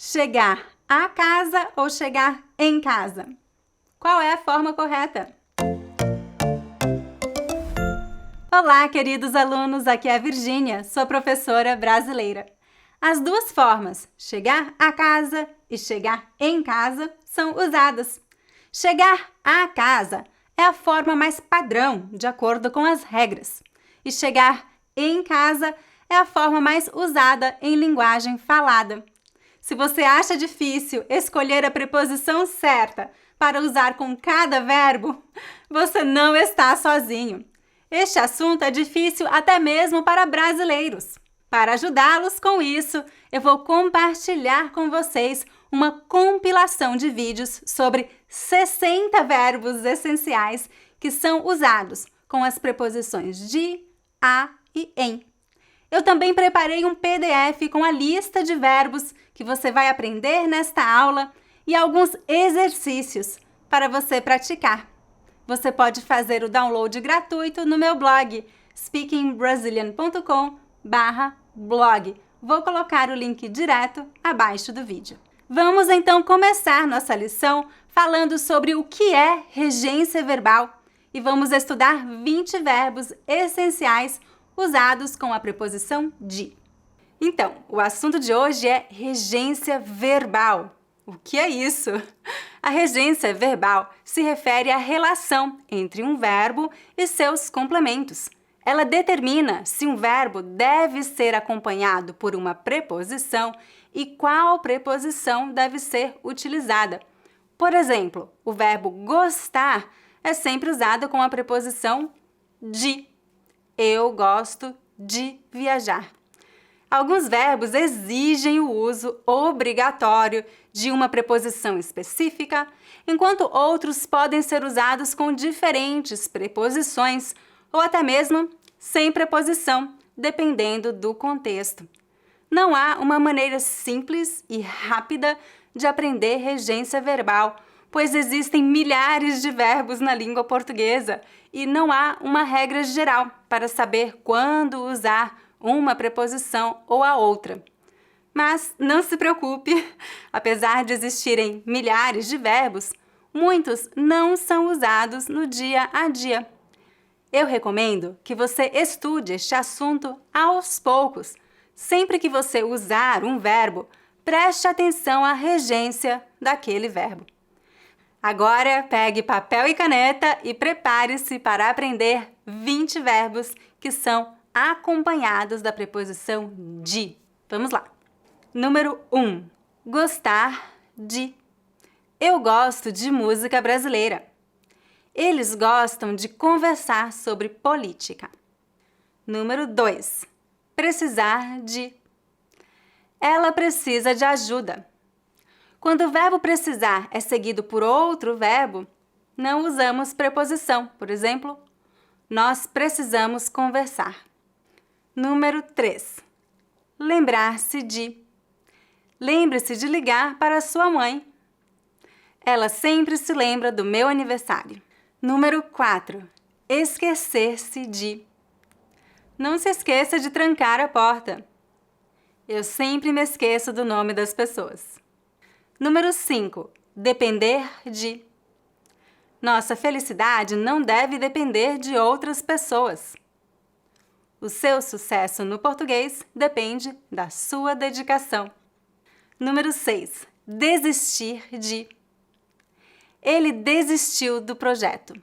Chegar a casa ou chegar em casa? Qual é a forma correta? Olá, queridos alunos, aqui é a Virgínia, sua professora brasileira. As duas formas, chegar a casa e chegar em casa, são usadas. Chegar a casa é a forma mais padrão, de acordo com as regras. E chegar em casa é a forma mais usada em linguagem falada. Se você acha difícil escolher a preposição certa para usar com cada verbo, você não está sozinho. Este assunto é difícil até mesmo para brasileiros. Para ajudá-los com isso, eu vou compartilhar com vocês uma compilação de vídeos sobre 60 verbos essenciais que são usados com as preposições de, a e em. Eu também preparei um PDF com a lista de verbos que você vai aprender nesta aula e alguns exercícios para você praticar. Você pode fazer o download gratuito no meu blog speakingbrazilian.com/blog. Vou colocar o link direto abaixo do vídeo. Vamos então começar nossa lição falando sobre o que é regência verbal e vamos estudar 20 verbos essenciais usados com a preposição de. Então, o assunto de hoje é regência verbal. O que é isso? A regência verbal se refere à relação entre um verbo e seus complementos. Ela determina se um verbo deve ser acompanhado por uma preposição e qual preposição deve ser utilizada. Por exemplo, o verbo gostar é sempre usado com a preposição de. Eu gosto de viajar. Alguns verbos exigem o uso obrigatório de uma preposição específica, enquanto outros podem ser usados com diferentes preposições ou até mesmo sem preposição, dependendo do contexto. Não há uma maneira simples e rápida de aprender regência verbal, pois existem milhares de verbos na língua portuguesa e não há uma regra geral para saber quando usar uma preposição ou a outra. Mas não se preocupe, apesar de existirem milhares de verbos, muitos não são usados no dia a dia. Eu recomendo que você estude este assunto aos poucos. Sempre que você usar um verbo, preste atenção à regência daquele verbo. Agora, pegue papel e caneta e prepare-se para aprender 20 verbos que são acompanhados da preposição de. Vamos lá. Número 1. Gostar de. Eu gosto de música brasileira. Eles gostam de conversar sobre política. Número 2. Precisar de. Ela precisa de ajuda. Quando o verbo precisar é seguido por outro verbo, não usamos preposição. Por exemplo, nós precisamos conversar. Número 3. Lembrar-se de. Lembre-se de ligar para sua mãe. Ela sempre se lembra do meu aniversário. Número 4. Esquecer-se de. Não se esqueça de trancar a porta. Eu sempre me esqueço do nome das pessoas. Número 5. Depender de. Nossa felicidade não deve depender de outras pessoas. O seu sucesso no português depende da sua dedicação. Número 6. Desistir de. Ele desistiu do projeto.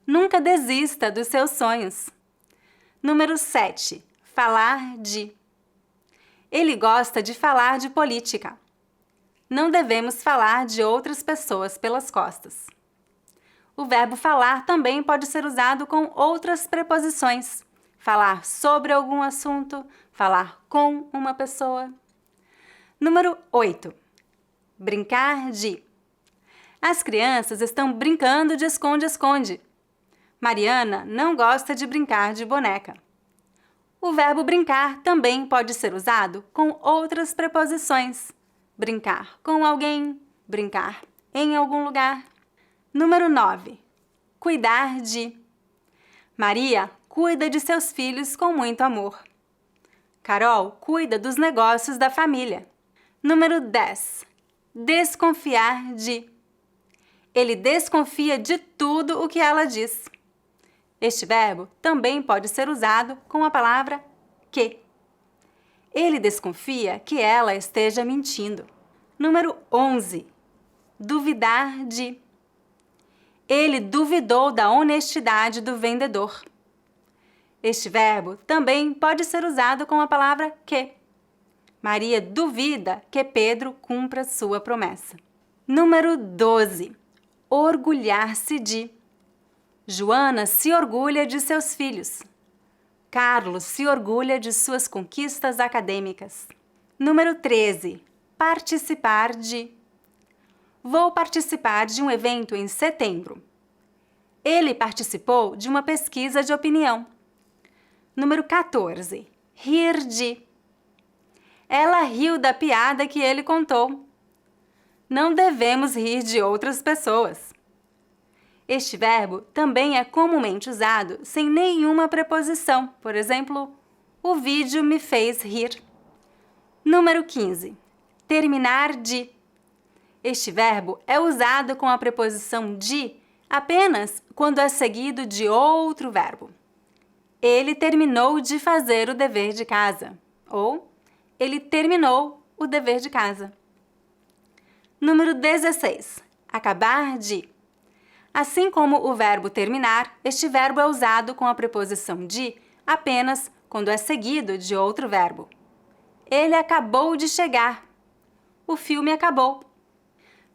Nunca desista dos seus sonhos. Número 7. Falar de. Ele gosta de falar de política. Não devemos falar de outras pessoas pelas costas. O verbo falar também pode ser usado com outras preposições. Falar sobre algum assunto, falar com uma pessoa. Número 8. Brincar de. As crianças estão brincando de esconde-esconde. Mariana não gosta de brincar de boneca. O verbo brincar também pode ser usado com outras preposições. Brincar com alguém, brincar em algum lugar. Número 9. Cuidar de. Maria cuida de seus filhos com muito amor. Carol cuida dos negócios da família. Número 10. Desconfiar de. Ele desconfia de tudo o que ela diz. Este verbo também pode ser usado com a palavra que. Ele desconfia que ela esteja mentindo. Número 11. Duvidar de. Ele duvidou da honestidade do vendedor. Este verbo também pode ser usado com a palavra que. Maria duvida que Pedro cumpra sua promessa. Número 12. Orgulhar-se de. Joana se orgulha de seus filhos. Carlos se orgulha de suas conquistas acadêmicas. Número 13. Participar de. Vou participar de um evento em setembro. Ele participou de uma pesquisa de opinião. Número 14. Rir de. Ela riu da piada que ele contou. Não devemos rir de outras pessoas. Este verbo também é comumente usado sem nenhuma preposição. Por exemplo, o vídeo me fez rir. Número 15. Terminar de. Este verbo é usado com a preposição de apenas quando é seguido de outro verbo. Ele terminou de fazer o dever de casa. Ou ele terminou o dever de casa. Número 16. Acabar de. Assim como o verbo terminar, este verbo é usado com a preposição de apenas quando é seguido de outro verbo. Ele acabou de chegar. O filme acabou.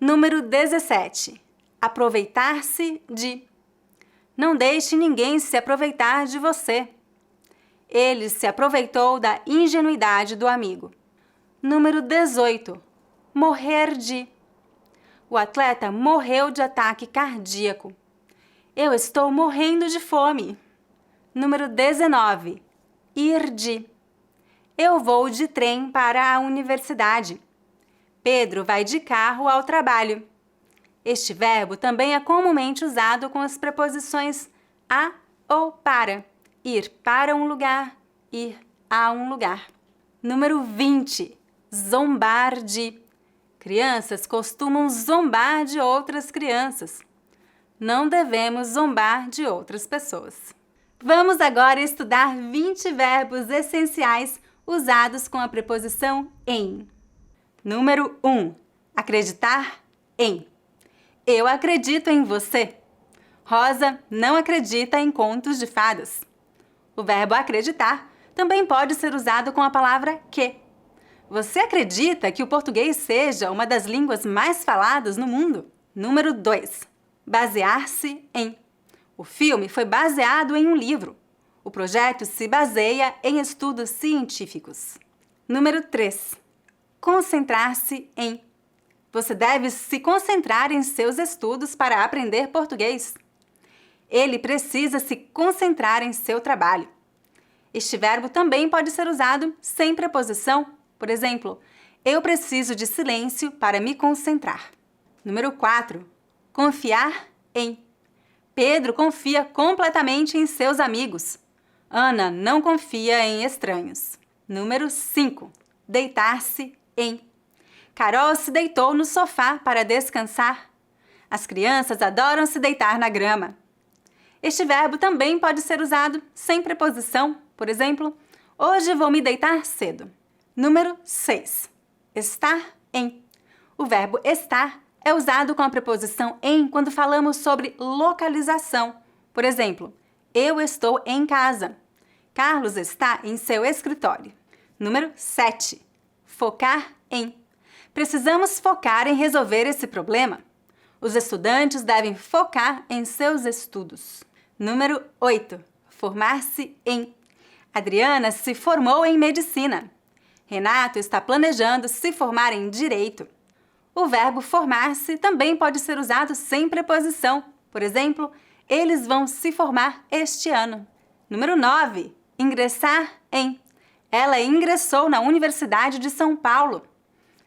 Número 17. Aproveitar-se de. Não deixe ninguém se aproveitar de você. Ele se aproveitou da ingenuidade do amigo. Número 18. Morrer de. O atleta morreu de ataque cardíaco. Eu estou morrendo de fome. Número 19. Ir de. Eu vou de trem para a universidade. Pedro vai de carro ao trabalho. Este verbo também é comumente usado com as preposições a ou para. Ir para um lugar, ir a um lugar. Número 20. Zombar de. Crianças costumam zombar de outras crianças. Não devemos zombar de outras pessoas. Vamos agora estudar 20 verbos essenciais usados com a preposição em. Número 1. Acreditar em. Eu acredito em você. Rosa não acredita em contos de fadas. O verbo acreditar também pode ser usado com a palavra que. Você acredita que o português seja uma das línguas mais faladas no mundo? Número 2. Basear-se em. O filme foi baseado em um livro. O projeto se baseia em estudos científicos. Número 3. Concentrar-se em. Você deve se concentrar em seus estudos para aprender português. Ele precisa se concentrar em seu trabalho. Este verbo também pode ser usado sem preposição. Por exemplo, eu preciso de silêncio para me concentrar. Número 4. Confiar em. Pedro confia completamente em seus amigos. Ana não confia em estranhos. Número 5. Deitar-se em. Carol se deitou no sofá para descansar. As crianças adoram se deitar na grama. Este verbo também pode ser usado sem preposição. Por exemplo, hoje vou me deitar cedo. Número 6. Estar em. O verbo estar é usado com a preposição em quando falamos sobre localização. Por exemplo, eu estou em casa. Carlos está em seu escritório. Número 7. Focar em. Precisamos focar em resolver esse problema. Os estudantes devem focar em seus estudos. Número 8. Formar-se em. Adriana se formou em medicina. Renato está planejando se formar em direito. O verbo formar-se também pode ser usado sem preposição. Por exemplo, eles vão se formar este ano. Número 9. Ingressar em. Ela ingressou na Universidade de São Paulo.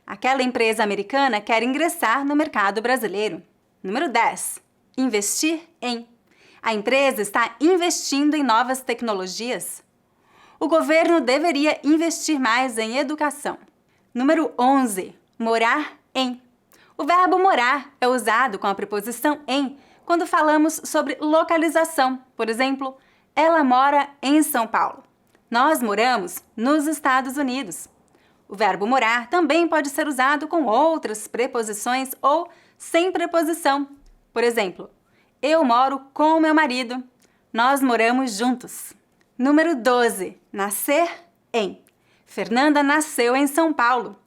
Aquela empresa americana quer ingressar no mercado brasileiro. Número 10. Investir em. A empresa está investindo em novas tecnologias. O governo deveria investir mais em educação. Número 11. Morar em. O verbo morar é usado com a preposição em quando falamos sobre localização. Por exemplo, ela mora em São Paulo. Nós moramos nos Estados Unidos. O verbo morar também pode ser usado com outras preposições ou sem preposição. Por exemplo, eu moro com meu marido. Nós moramos juntos. Número 12. Nascer em. Fernanda nasceu em São Paulo.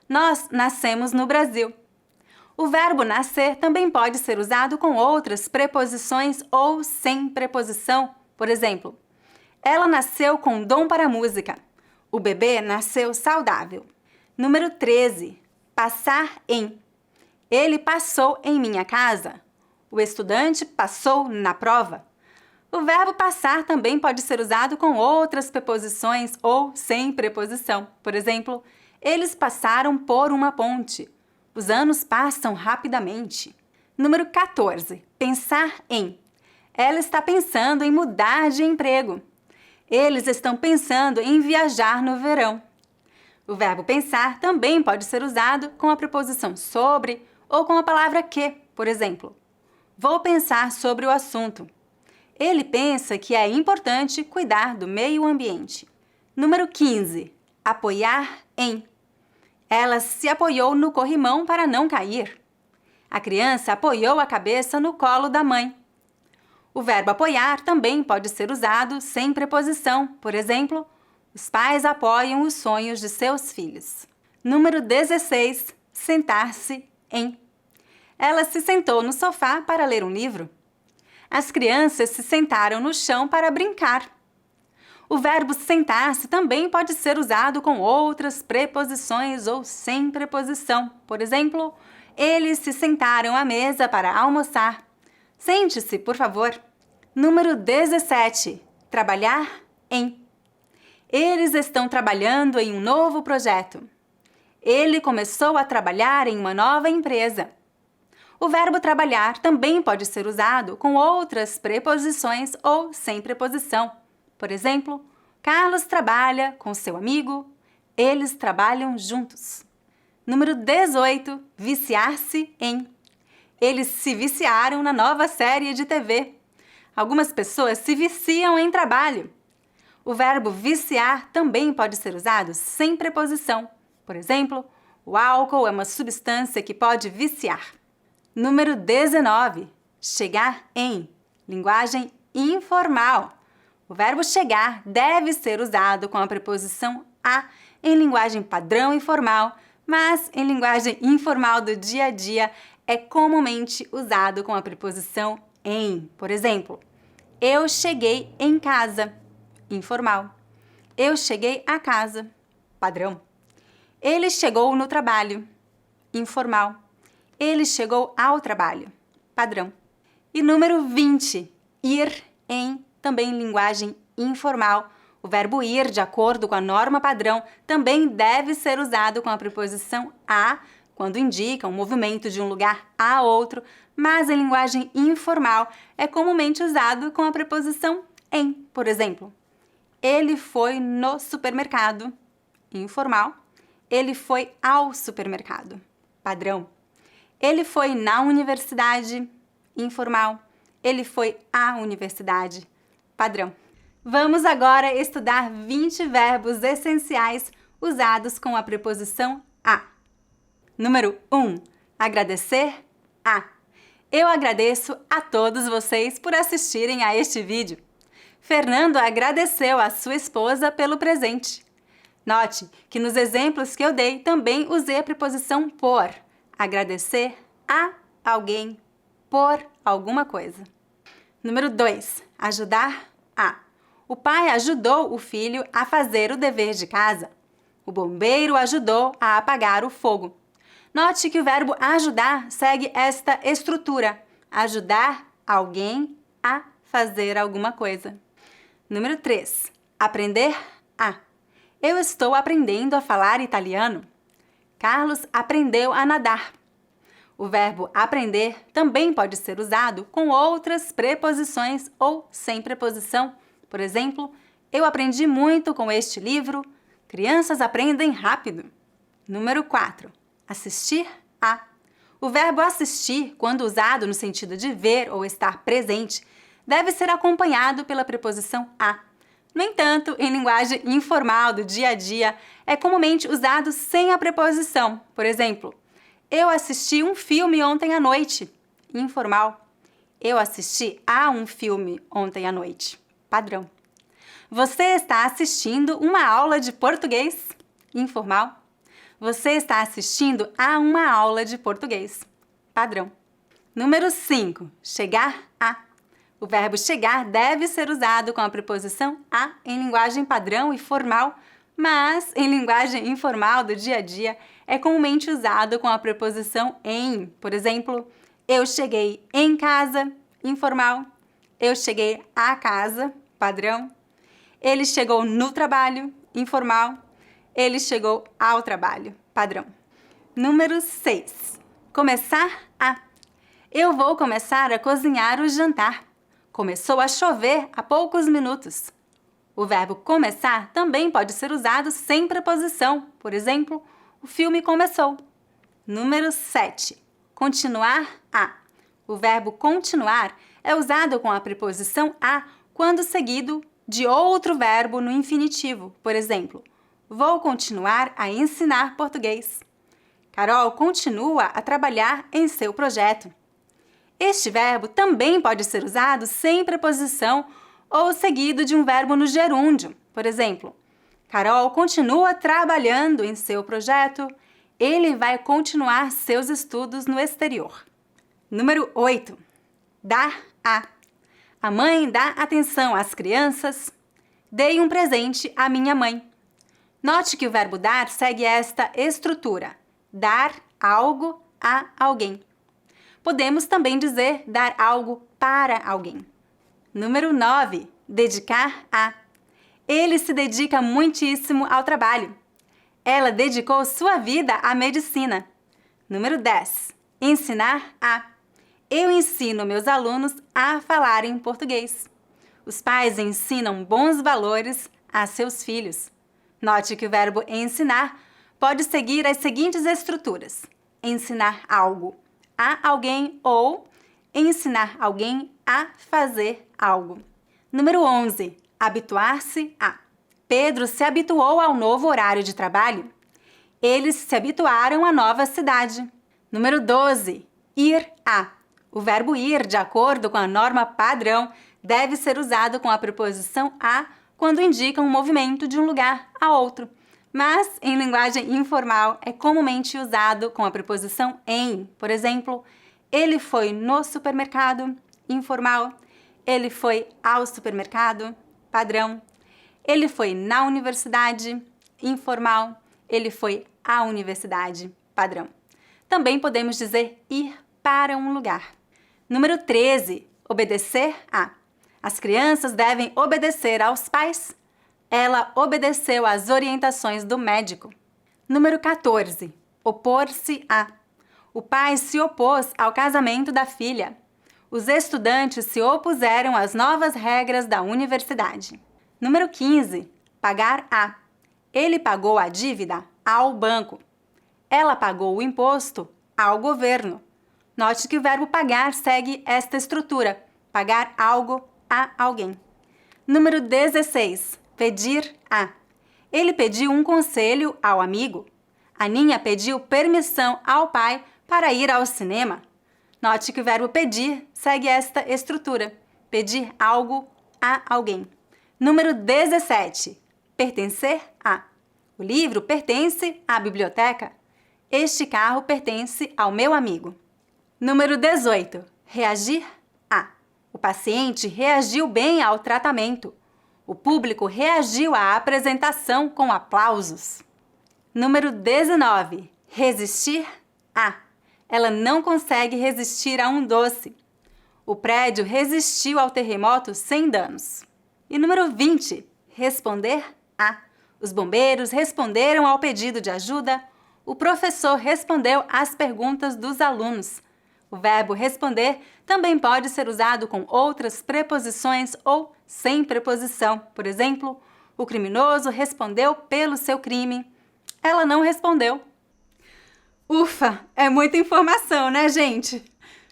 Nós nascemos no Brasil. O verbo nascer também pode ser usado com outras preposições ou sem preposição. Por exemplo, ela nasceu com dom para a música. O bebê nasceu saudável. Número 13. Passar em. Ele passou em minha casa. O estudante passou na prova. O verbo passar também pode ser usado com outras preposições ou sem preposição. Por exemplo, eles passaram por uma ponte. Os anos passam rapidamente. Número 14. Pensar em. Ela está pensando em mudar de emprego. Eles estão pensando em viajar no verão. O verbo pensar também pode ser usado com a preposição sobre ou com a palavra que. Por exemplo, vou pensar sobre o assunto. Ele pensa que é importante cuidar do meio ambiente. Número 15. Apoiar em. Ela se apoiou no corrimão para não cair. A criança apoiou a cabeça no colo da mãe. O verbo apoiar também pode ser usado sem preposição. Por exemplo, os pais apoiam os sonhos de seus filhos. Número 16. Sentar-se em. Ela se sentou no sofá para ler um livro. As crianças se sentaram no chão para brincar. O verbo sentar-se também pode ser usado com outras preposições ou sem preposição. Por exemplo, eles se sentaram à mesa para almoçar. Sente-se, por favor. Número 17. Trabalhar em. Eles estão trabalhando em um novo projeto. Ele começou a trabalhar em uma nova empresa. O verbo trabalhar também pode ser usado com outras preposições ou sem preposição. Por exemplo, Carlos trabalha com seu amigo. Eles trabalham juntos. Número 18. Viciar-se em. Eles se viciaram na nova série de TV. Algumas pessoas se viciam em trabalho. O verbo viciar também pode ser usado sem preposição. Por exemplo, o álcool é uma substância que pode viciar. Número 19. Chegar em. Linguagem informal. O verbo chegar deve ser usado com a preposição a em linguagem padrão e formal, mas em linguagem informal do dia a dia é comumente usado com a preposição em. Por exemplo, eu cheguei em casa. Informal. Eu cheguei a casa. Padrão. Ele chegou no trabalho. Informal. Ele chegou ao trabalho. Padrão. E número 20. Ir em, também em linguagem informal. O verbo ir, de acordo com a norma padrão, também deve ser usado com a preposição a, quando indica um movimento de um lugar a outro, mas em linguagem informal é comumente usado com a preposição em. Por exemplo, ele foi no supermercado. Informal. Ele foi ao supermercado. Padrão. Ele foi na universidade. Informal. Ele foi à universidade. Padrão. Vamos agora estudar 20 verbos essenciais usados com a preposição a. Número 1. Agradecer a. Eu agradeço a todos vocês por assistirem a este vídeo. Fernando agradeceu a sua esposa pelo presente. Note que nos exemplos que eu dei também usei a preposição por. Agradecer a alguém por alguma coisa. Número 2. Ajudar a. O pai ajudou o filho a fazer o dever de casa. O bombeiro ajudou a apagar o fogo. Note que o verbo ajudar segue esta estrutura. Ajudar alguém a fazer alguma coisa. Número 3. Aprender a. Eu estou aprendendo a falar italiano. Carlos aprendeu a nadar. O verbo aprender também pode ser usado com outras preposições ou sem preposição. Por exemplo, eu aprendi muito com este livro. Crianças aprendem rápido. Número 4. Assistir a. O verbo assistir, quando usado no sentido de ver ou estar presente, deve ser acompanhado pela preposição a. No entanto, em linguagem informal do dia a dia, é comumente usado sem a preposição. Por exemplo, eu assisti um filme ontem à noite. Informal. Eu assisti a um filme ontem à noite. Padrão. Você está assistindo uma aula de português. Informal. Você está assistindo a uma aula de português. Padrão. Número 5. Chegar a. O verbo chegar deve ser usado com a preposição a em linguagem padrão e formal, mas em linguagem informal do dia a dia é comumente usado com a preposição em. Por exemplo, eu cheguei em casa, informal. Eu cheguei à casa, padrão. Ele chegou no trabalho, informal. Ele chegou ao trabalho, padrão. Número 6. Começar a. Eu vou começar a cozinhar o jantar. Começou a chover há poucos minutos. O verbo começar também pode ser usado sem preposição. Por exemplo, o filme começou. Número 7. Continuar a. O verbo continuar é usado com a preposição a quando seguido de outro verbo no infinitivo. Por exemplo, vou continuar a ensinar português. Carol continua a trabalhar em seu projeto. Este verbo também pode ser usado sem preposição ou seguido de um verbo no gerúndio. Por exemplo, Carol continua trabalhando em seu projeto. Ele vai continuar seus estudos no exterior. Número 8. Dar a. A mãe dá atenção às crianças. Dei um presente à minha mãe. Note que o verbo dar segue esta estrutura. Dar algo a alguém. Podemos também dizer dar algo para alguém. Número 9. Dedicar a. Ele se dedica muitíssimo ao trabalho. Ela dedicou sua vida à medicina. Número 10. Ensinar a. Eu ensino meus alunos a falarem português. Os pais ensinam bons valores a seus filhos. Note que o verbo ensinar pode seguir as seguintes estruturas: ensinar algo a alguém ou ensinar alguém a fazer algo. Número 11. Habituar-se a. Pedro se habituou ao novo horário de trabalho. Eles se habituaram à nova cidade. Número 12. Ir a. O verbo ir, de acordo com a norma padrão, deve ser usado com a preposição a quando indica um movimento de um lugar a outro. Mas, em linguagem informal, é comumente usado com a preposição em. Por exemplo, ele foi no supermercado, informal. Ele foi ao supermercado, padrão. Ele foi na universidade, informal. Ele foi à universidade, padrão. Também podemos dizer ir para um lugar. Número 13. Obedecer a. As crianças devem obedecer aos pais. Ela obedeceu às orientações do médico. Número 14. Opor-se a. O pai se opôs ao casamento da filha. Os estudantes se opuseram às novas regras da universidade. Número 15. Pagar a. Ele pagou a dívida ao banco. Ela pagou o imposto ao governo. Note que o verbo pagar segue esta estrutura: pagar algo a alguém. Número 16. Pedir a. Ele pediu um conselho ao amigo. A Ninha pediu permissão ao pai para ir ao cinema. Note que o verbo pedir segue esta estrutura: pedir algo a alguém. Número 17. Pertencer a. O livro pertence à biblioteca. Este carro pertence ao meu amigo. Número 18. Reagir a. O paciente reagiu bem ao tratamento. O público reagiu à apresentação com aplausos. Número 19. Resistir a. Ela não consegue resistir a um doce. O prédio resistiu ao terremoto sem danos. E número 20. Responder a. Os bombeiros responderam ao pedido de ajuda. O professor respondeu às perguntas dos alunos. O verbo responder também pode ser usado com outras preposições ou sem preposição. Por exemplo, o criminoso respondeu pelo seu crime. Ela não respondeu Ufa, é muita informação, né, gente?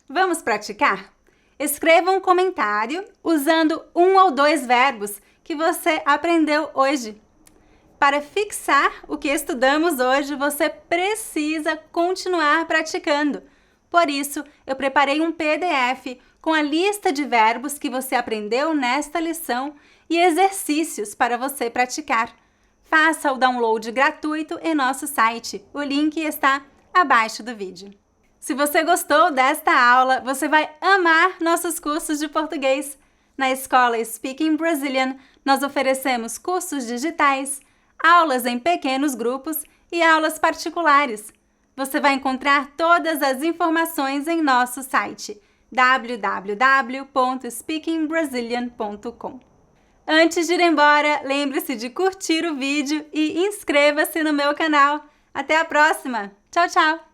Vamos praticar? Escreva um comentário usando um ou dois verbos que você aprendeu hoje. Para fixar o que estudamos hoje, você precisa continuar praticando. Por isso, eu preparei um PDF com a lista de verbos que você aprendeu nesta lição e exercícios para você praticar. Faça o download gratuito em nosso site. O link está abaixo do vídeo. Se você gostou desta aula, você vai amar nossos cursos de português. Na escola Speaking Brazilian, nós oferecemos cursos digitais, aulas em pequenos grupos e aulas particulares. Você vai encontrar todas as informações em nosso site www.speakingbrazilian.com. Antes de ir embora, lembre-se de curtir o vídeo e inscreva-se no meu canal. Até a próxima! Tchau, tchau!